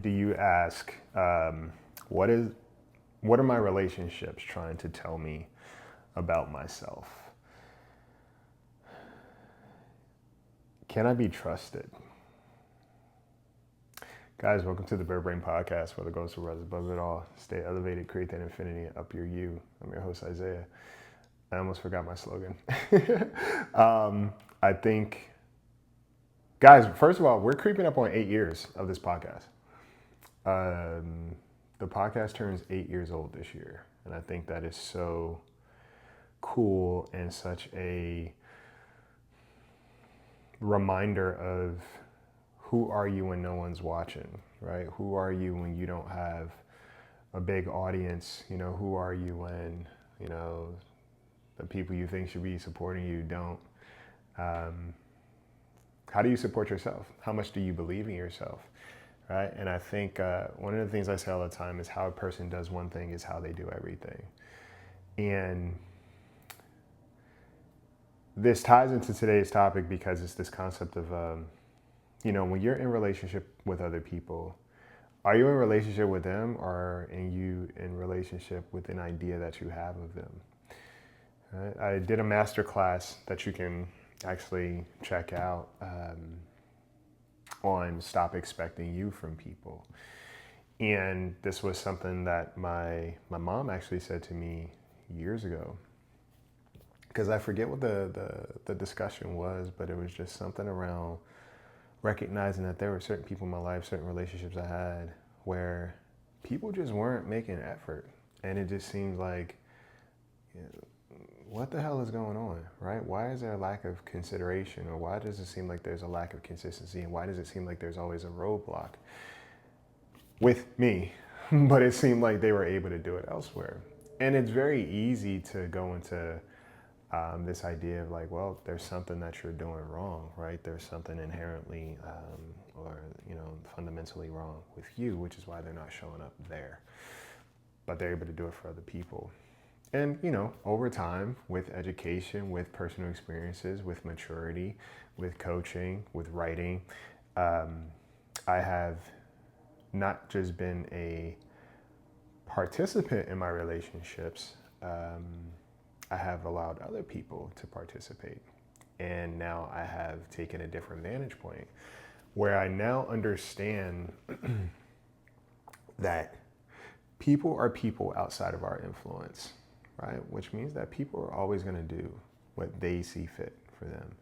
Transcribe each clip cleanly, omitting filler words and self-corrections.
Do you ask, what is, what are my relationships trying to tell me about myself? Can I be trusted? Guys, welcome to the Bird Brain Podcast, where the goals to rise above it all. Stay elevated, create that infinity, up your you. I'm your host, Isaiah. I almost forgot my slogan. I think, guys, first of all, we're creeping up on 8 years of this podcast. The podcast turns 8 years old this year. And I think that is so cool and such a reminder of who are you when no one's watching, right? Who are you when you don't have a big audience? You know, who are you when, the people you think should be supporting you don't? How do you support yourself? How much do you believe in yourself, right? And I think one of the things I say all the time is how a person does one thing is how they do everything. And this ties into today's topic because it's this concept of, when you're in relationship with other people, are you in relationship with them, or are you in relationship with an idea that you have of them? Right? I did a master class that you can actually check out on stop expecting you from people. And this was something that my mom actually said to me years ago, because I forget what the discussion was, but it was just something around recognizing that there were certain people in my life, certain relationships I had, where people just weren't making an effort. And it just seems like, what the hell is going on, right? Why is there a lack of consideration? Or why does it seem like there's a lack of consistency? And why does it seem like there's always a roadblock with me? But it seemed like they were able to do it elsewhere. And it's very easy to go into this idea of like, well, there's something that you're doing wrong, right? There's something inherently fundamentally wrong with you, which is why they're not showing up there. But they're able to do it for other people. And, over time, with education, with personal experiences, with maturity, with coaching, with writing, I have not just been a participant in my relationships, I have allowed other people to participate. And now I have taken a different vantage point where I now understand that people are people outside of our influence, right? Which means that people are always going to do what they see fit for them.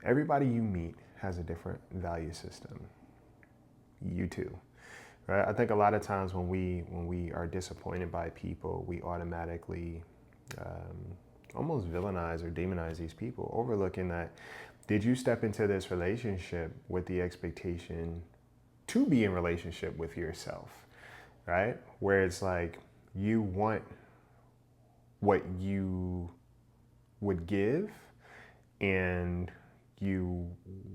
Everybody you meet has a different value system. You too. Right? I think a lot of times when we are disappointed by people, we automatically almost villainize or demonize these people, overlooking that, did you step into this relationship with the expectation to be in relationship with yourself, right? Where it's like you want what you would give, and you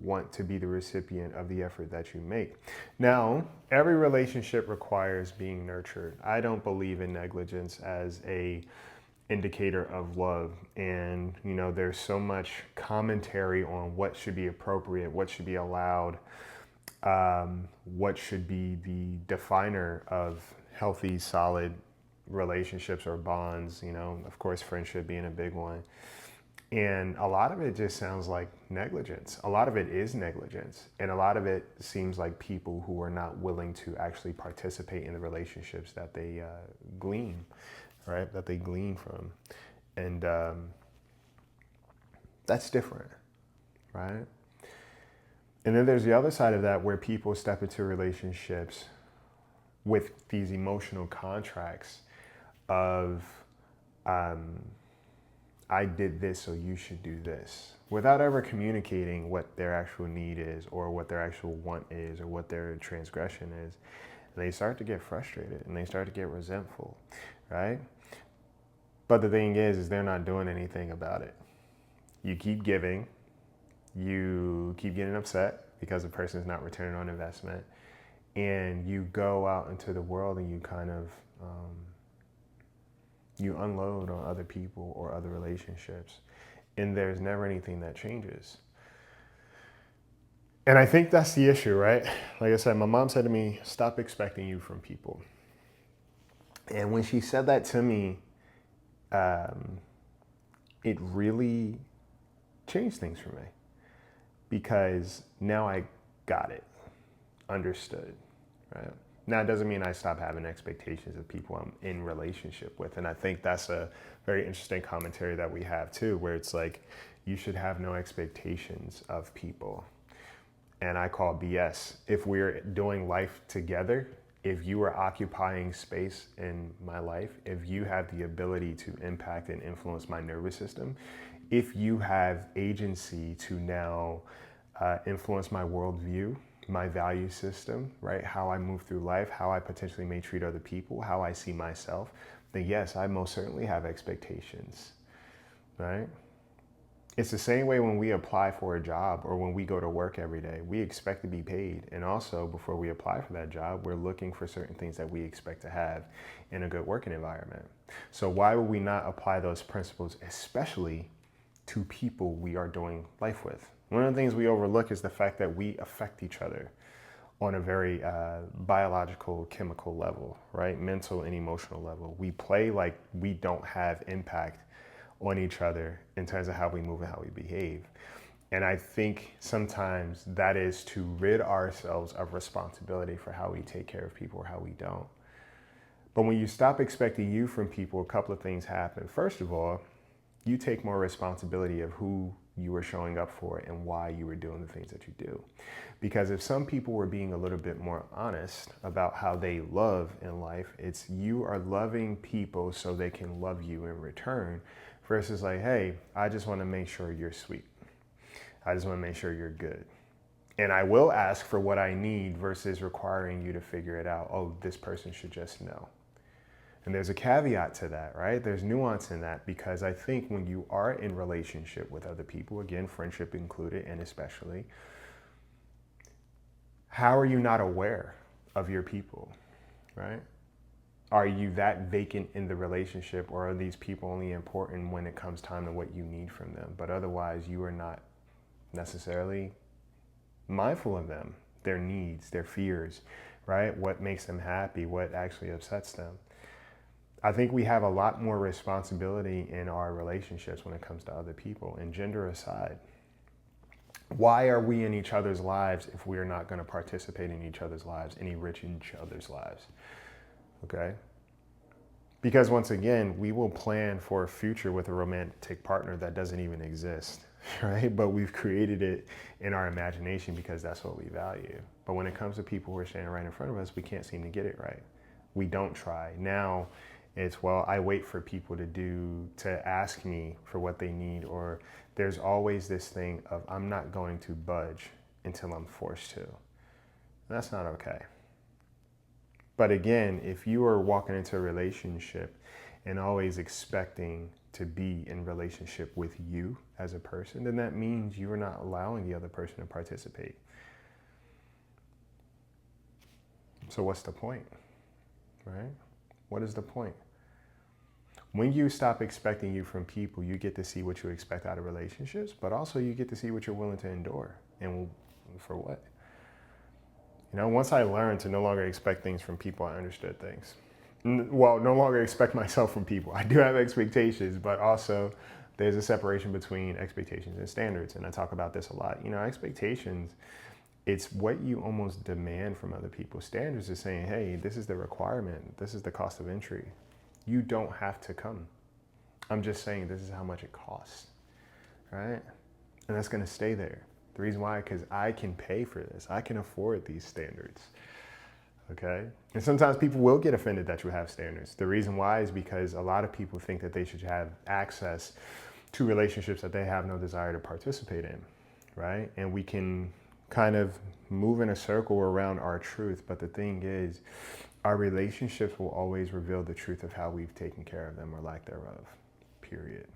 want to be the recipient of the effort that you make. Now, every relationship requires being nurtured. I don't believe in negligence as a indicator of love. And, there's so much commentary on what should be appropriate, what should be allowed, what should be the definer of healthy, solid relationships or bonds, of course, friendship being a big one. And a lot of it just sounds like negligence. A lot of it is negligence. And a lot of it seems like people who are not willing to actually participate in the relationships that they glean, right? That they glean from. And that's different, right? And then there's the other side of that where people step into relationships with these emotional contracts of, I did this, so you should do this, without ever communicating what their actual need is, or what their actual want is, or what their transgression is. And they start to get frustrated and they start to get resentful, right? But the thing is they're not doing anything about it. You keep giving, you keep getting upset because the person is not returning on investment, and you go out into the world and you kind of you unload on other people or other relationships, and there's never anything that changes. And I think that's the issue, right? Like I said, my mom said to me, stop expecting you from people. And when she said that to me, it really changed things for me because now I got it, understood, right? Now, it doesn't mean I stop having expectations of people I'm in relationship with. And I think that's a very interesting commentary that we have too, where it's like, you should have no expectations of people. And I call BS. If we're doing life together, if you are occupying space in my life, if you have the ability to impact and influence my nervous system, if you have agency to now influence my worldview, my value system, right? How I move through life, how I potentially may treat other people, how I see myself, then yes, I most certainly have expectations, right? It's the same way when we apply for a job or when we go to work every day. We expect to be paid. And also, before we apply for that job, we're looking for certain things that we expect to have in a good working environment. So why would we not apply those principles, especially to people we are doing life with? One of the things we overlook is the fact that we affect each other on a very biological, chemical level, right? Mental and emotional level. We play like we don't have impact on each other in terms of how we move and how we behave. And I think sometimes that is to rid ourselves of responsibility for how we take care of people or how we don't. But when you stop expecting you from people, a couple of things happen. First of all, you take more responsibility of who you were showing up for and why you were doing the things that you do. Because if some people were being a little bit more honest about how they love in life, it's you are loving people so they can love you in return, versus like, hey, I just want to make sure you're sweet. I just want to make sure you're good. And I will ask for what I need versus requiring you to figure it out. Oh, this person should just know. And there's a caveat to that, right? There's nuance in that, because I think when you are in relationship with other people, again, friendship included, and especially, how are you not aware of your people, right? Are you that vacant in the relationship, or are these people only important when it comes time to what you need from them? But otherwise, you are not necessarily mindful of them, their needs, their fears, right? What makes them happy, what actually upsets them. I think we have a lot more responsibility in our relationships when it comes to other people, and gender aside. Why are we in each other's lives if we are not going to participate in each other's lives and enrich each other's lives? Okay? Because once again, we will plan for a future with a romantic partner that doesn't even exist, right? But we've created it in our imagination because that's what we value. But when it comes to people who are standing right in front of us, we can't seem to get it right. We don't try. Now it's, well, I wait for people to ask me for what they need, or there's always this thing of I'm not going to budge until I'm forced to. That's not okay. But again, if you are walking into a relationship and always expecting to be in relationship with you as a person, then that means you are not allowing the other person to participate. So what's the point, right? What is the point? When you stop expecting you from people, you get to see what you expect out of relationships, but also you get to see what you're willing to endure, and for what. You know, once I learned to no longer expect things from people, I understood things. Well, no longer expect myself from people. I do have expectations, but also there's a separation between expectations and standards. And I talk about this a lot. You know, expectations, it's what you almost demand from other people. Standards is saying, hey, this is the requirement. This is the cost of entry. You don't have to come. I'm just saying this is how much it costs, right? And that's going to stay there. The reason why, because I can pay for this. I can afford these standards, okay? And sometimes people will get offended that you have standards. The reason why is because a lot of people think that they should have access to relationships that they have no desire to participate in, right? And we can kind of move in a circle around our truth, but the thing is, our relationships will always reveal the truth of how we've taken care of them or lack thereof, period.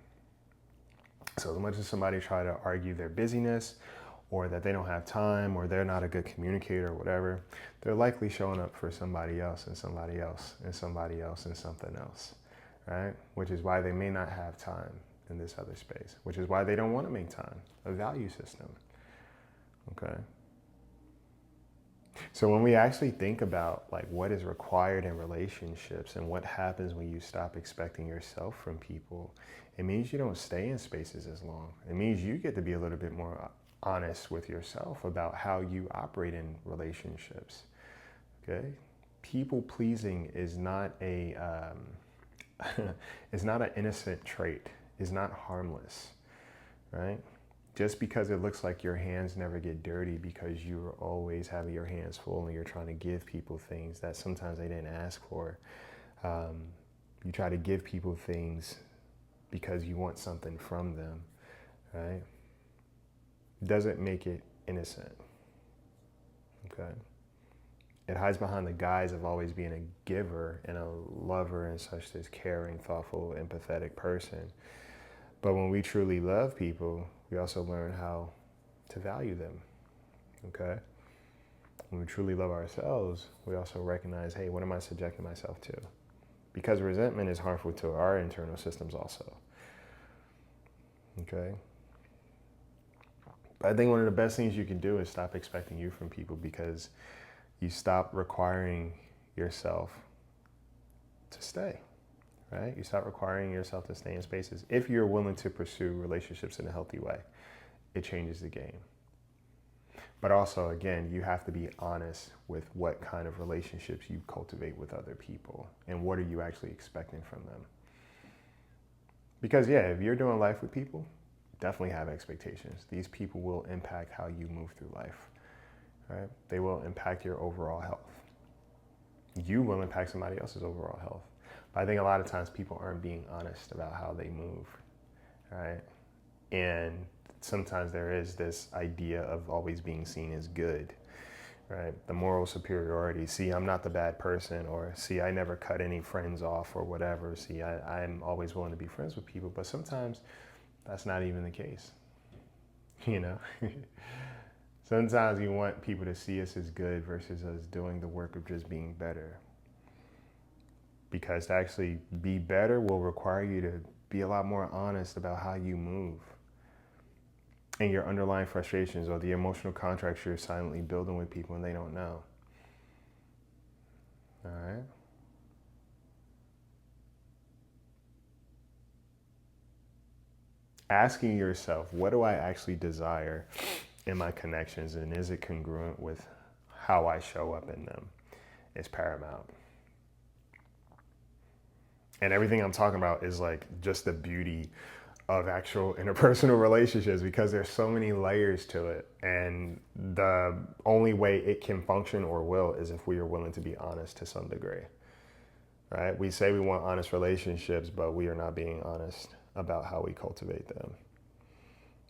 So as much as somebody try to argue their busyness, or that they don't have time, or they're not a good communicator or whatever, they're likely showing up for somebody else and somebody else and somebody else and something else, right? Which is why they may not have time in this other space, which is why they don't want to make time, a value system, okay? So when we actually think about like what is required in relationships and what happens when you stop expecting yourself from people, it means you don't stay in spaces as long. It means you get to be a little bit more honest with yourself about how you operate in relationships. Okay? People pleasing is not a is not an innocent trait. It's not harmless, right? Just because it looks like your hands never get dirty because you're always having your hands full and you're trying to give people things that sometimes they didn't ask for. You try to give people things because you want something from them, right? Doesn't make it innocent, okay? It hides behind the guise of always being a giver and a lover and such, this caring, thoughtful, empathetic person. But when we truly love people, we also learn how to value them, okay? When we truly love ourselves, we also recognize, hey, what am I subjecting myself to? Because resentment is harmful to our internal systems also, okay? But I think one of the best things you can do is stop expecting you from people, because you stop requiring yourself to stay, right? You stop requiring yourself to stay in spaces. If you're willing to pursue relationships in a healthy way, it changes the game. But also, again, you have to be honest with what kind of relationships you cultivate with other people and what are you actually expecting from them. Because yeah, if you're doing life with people, definitely have expectations. These people will impact how you move through life, right? They will impact your overall health. You will impact somebody else's overall health. But I think a lot of times people aren't being honest about how they move, right? And sometimes there is this idea of always being seen as good, right? The moral superiority. See, I'm not the bad person, or see, I never cut any friends off or whatever. See, I'm always willing to be friends with people. But sometimes that's not even the case, you know? Sometimes we want people to see us as good versus us doing the work of just being better. Because to actually be better will require you to be a lot more honest about how you move and your underlying frustrations or the emotional contracts you're silently building with people and they don't know. All right? Asking yourself, what do I actually desire in my connections, and is it congruent with how I show up in them, is paramount. And everything I'm talking about is like just the beauty of actual interpersonal relationships, because there's so many layers to it. And the only way it can function or will is if we are willing to be honest to some degree, right? We say we want honest relationships, but we are not being honest about how we cultivate them,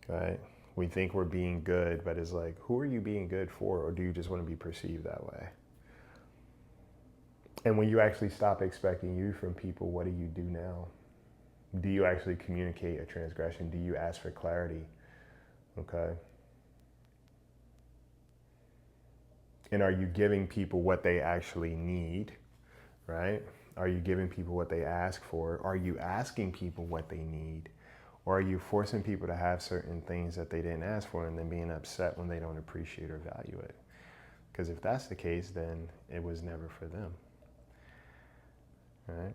right? We think we're being good, but it's like, who are you being good for? Or do you just want to be perceived that way? And when you actually stop expecting you from people, what do you do now? Do you actually communicate a transgression? Do you ask for clarity? Okay. And are you giving people what they actually need, right? Are you giving people what they ask for? Are you asking people what they need? Or are you forcing people to have certain things that they didn't ask for and then being upset when they don't appreciate or value it? Because if that's the case, then it was never for them, right?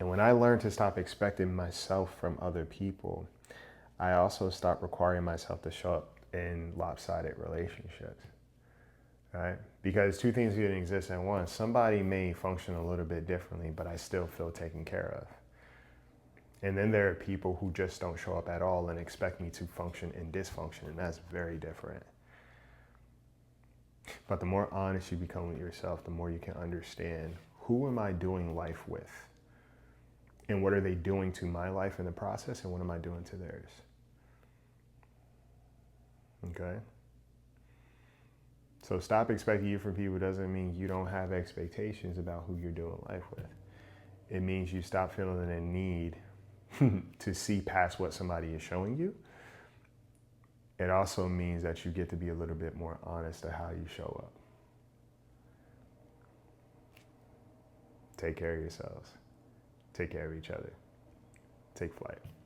And when I learned to stop expecting myself from other people, I also stopped requiring myself to show up in lopsided relationships, right? Because two things didn't exist at once. Somebody may function a little bit differently, but I still feel taken care of. And then there are people who just don't show up at all and expect me to function in dysfunction, and that's very different. But the more honest you become with yourself, the more you can understand, who am I doing life with? And what are they doing to my life in the process, and what am I doing to theirs? Okay? So stop expecting you from people doesn't mean you don't have expectations about who you're doing life with. It means you stop feeling a need to see past what somebody is showing you. It also means that you get to be a little bit more honest to how you show up. Take care of yourselves. Take care of each other. Take flight.